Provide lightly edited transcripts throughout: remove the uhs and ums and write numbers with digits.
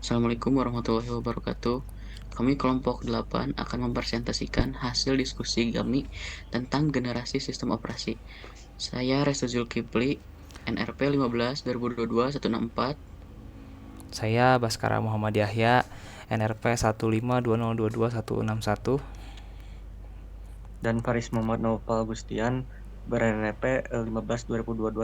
Assalamualaikum warahmatullahi wabarakatuh. Kami kelompok 8 akan mempresentasikan hasil diskusi kami tentang generasi sistem operasi. Saya Restu Zulkifli, NRP 15 2022 164. Saya Baskara Muhammad Yahya, NRP 152022161. Dan Faris Muhammad Naufal Gustian ber-NRP 15 2022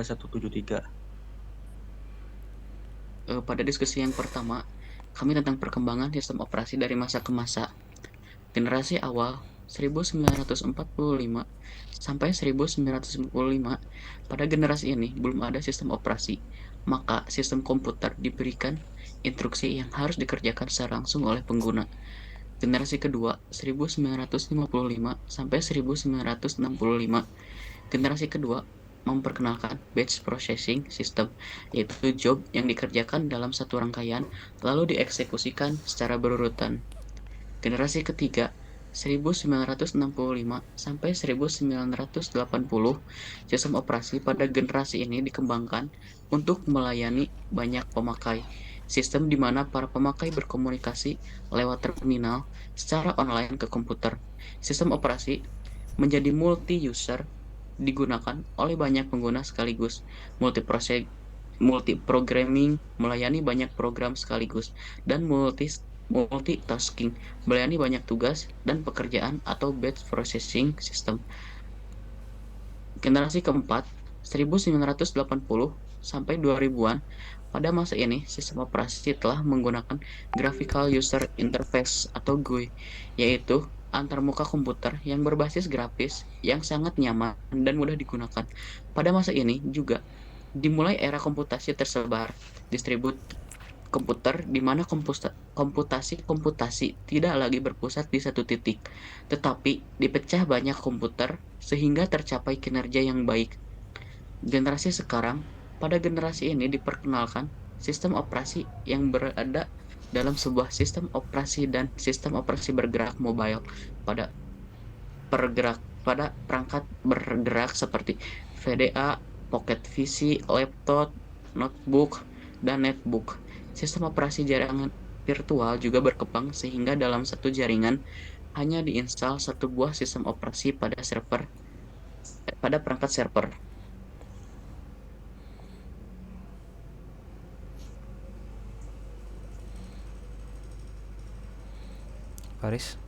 173. Pada diskusi yang pertama, kami tentang perkembangan sistem operasi dari masa ke masa. Generasi awal 1945 sampai 1995, pada generasi ini belum ada sistem operasi, maka sistem komputer diberikan instruksi yang harus dikerjakan secara langsung oleh pengguna. Generasi kedua 1955 sampai 1965, generasi kedua memperkenalkan batch processing system, yaitu job yang dikerjakan dalam satu rangkaian lalu dieksekusikan secara berurutan. Generasi ketiga 1965 sampai 1980, sistem operasi pada generasi ini dikembangkan untuk melayani banyak pemakai. Sistem di mana para pemakai berkomunikasi lewat terminal secara online ke komputer. Sistem operasi menjadi multi-user, digunakan oleh banyak pengguna sekaligus. Multi-programming melayani banyak program sekaligus, dan multitasking melayani banyak tugas dan pekerjaan atau batch processing system. Generasi keempat 1980 sampai 2000-an, pada masa ini sistem operasi telah menggunakan Graphical User Interface atau GUI, yaitu antarmuka komputer yang berbasis grafis yang sangat nyaman dan mudah digunakan. Pada masa ini juga dimulai era komputasi tersebar, distribut komputer di mana komputasi tidak lagi berpusat di satu titik, tetapi dipecah banyak komputer sehingga tercapai kinerja yang baik. Generasi sekarang, pada generasi ini diperkenalkan sistem operasi yang berada dalam sebuah sistem operasi dan sistem operasi bergerak mobile pada pada perangkat bergerak seperti VDA, Pocket PC, laptop, notebook, dan netbook. Sistem operasi jaringan virtual juga berkembang sehingga dalam satu jaringan hanya diinstal satu buah sistem operasi pada perangkat server. Faris.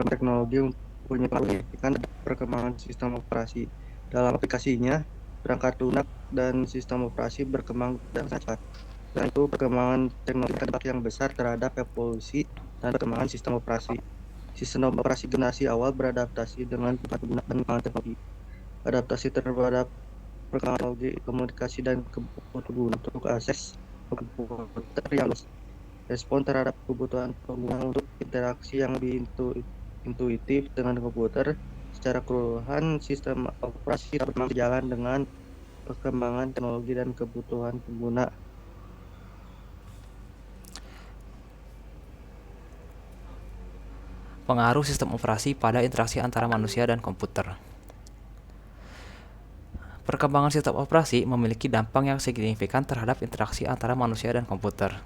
Teknologi punya signifikan perkembangan sistem operasi. Dalam aplikasinya, perangkat lunak dan sistem operasi berkembang dengan cepat. Dan itu perkembangan teknologi berdampak yang besar terhadap evolusi dan perkembangan sistem operasi. Sistem operasi generasi awal beradaptasi dengan perkembangan teknologi. Adaptasi terhadap perkembangan teknologi komunikasi dan kebutuhan untuk akses komputer yang respon terhadap kebutuhan pengguna untuk interaksi yang lebih intuitif dengan komputer. Secara keseluruhan, sistem operasi dapat berjalan dengan perkembangan teknologi dan kebutuhan pengguna. Pengaruh sistem operasi pada interaksi antara manusia dan komputer. Perkembangan sistem operasi memiliki dampak yang signifikan terhadap interaksi antara manusia dan komputer.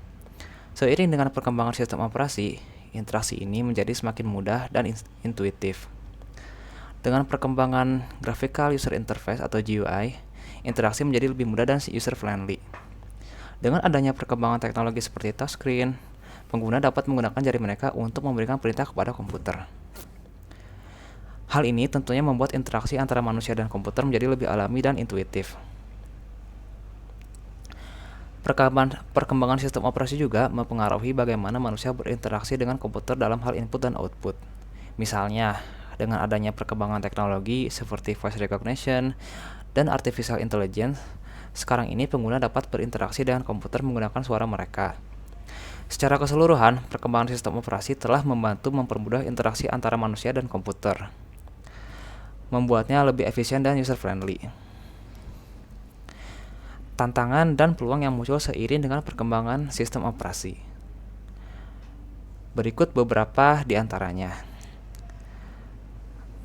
Seiring dengan perkembangan sistem operasi, interaksi ini menjadi semakin mudah dan intuitif. Dengan perkembangan Graphical User Interface atau GUI, interaksi menjadi lebih mudah dan user-friendly. Dengan adanya perkembangan teknologi seperti touchscreen, pengguna dapat menggunakan jari mereka untuk memberikan perintah kepada komputer. Hal ini tentunya membuat interaksi antara manusia dan komputer menjadi lebih alami dan intuitif. Perkembangan sistem operasi juga mempengaruhi bagaimana manusia berinteraksi dengan komputer dalam hal input dan output. Misalnya, dengan adanya perkembangan teknologi seperti voice recognition dan artificial intelligence, sekarang ini pengguna dapat berinteraksi dengan komputer menggunakan suara mereka. Secara keseluruhan, perkembangan sistem operasi telah membantu mempermudah interaksi antara manusia dan komputer, membuatnya lebih efisien dan user-friendly. Tantangan dan peluang yang muncul seiring dengan perkembangan sistem operasi. Berikut beberapa di antaranya.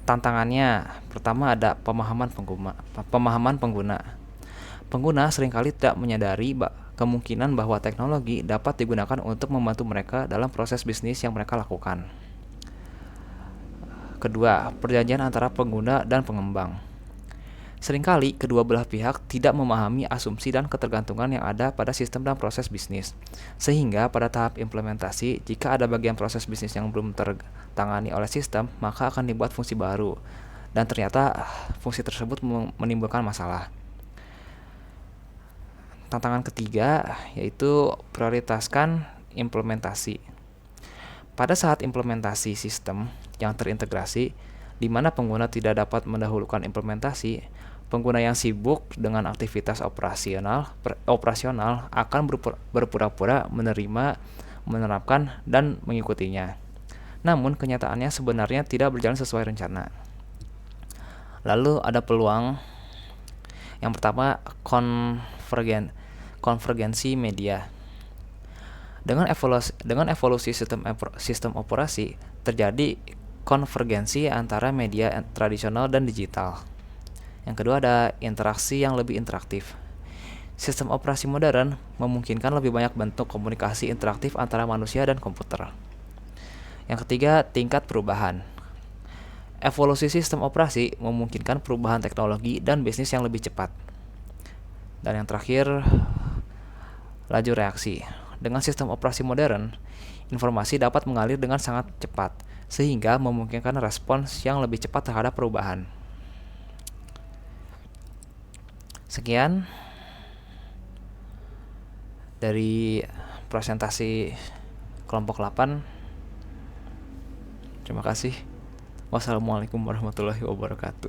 Tantangannya, pertama ada pemahaman pengguna. Pengguna seringkali tidak menyadari kemungkinan bahwa teknologi dapat digunakan untuk membantu mereka dalam proses bisnis yang mereka lakukan. Kedua, perjanjian antara pengguna dan pengembang. Seringkali kedua belah pihak tidak memahami asumsi dan ketergantungan yang ada pada sistem dan proses bisnis. Sehingga pada tahap implementasi, jika ada bagian proses bisnis yang belum tertangani oleh sistem, maka akan dibuat fungsi baru. Dan ternyata fungsi tersebut menimbulkan masalah. Tantangan ketiga yaitu prioritaskan implementasi. Pada saat implementasi sistem yang terintegrasi, di mana pengguna tidak dapat mendahulukan implementasi, pengguna yang sibuk dengan aktivitas operasional akan berpura-pura menerima, menerapkan, dan mengikutinya. Namun kenyataannya sebenarnya tidak berjalan sesuai rencana. Lalu ada peluang. Yang pertama, konvergensi media. Dengan evolusi sistem operasi, terjadi konvergensi antara media tradisional dan digital. Yang kedua ada interaksi yang lebih interaktif. Sistem operasi modern memungkinkan lebih banyak bentuk komunikasi interaktif antara manusia dan komputer. Yang ketiga, tingkat perubahan. Evolusi sistem operasi memungkinkan perubahan teknologi dan bisnis yang lebih cepat. Dan yang terakhir, laju reaksi. Dengan sistem operasi modern, informasi dapat mengalir dengan sangat cepat, sehingga memungkinkan respons yang lebih cepat terhadap perubahan. Sekian dari presentasi kelompok 8. Terima kasih. Wassalamualaikum warahmatullahi wabarakatuh.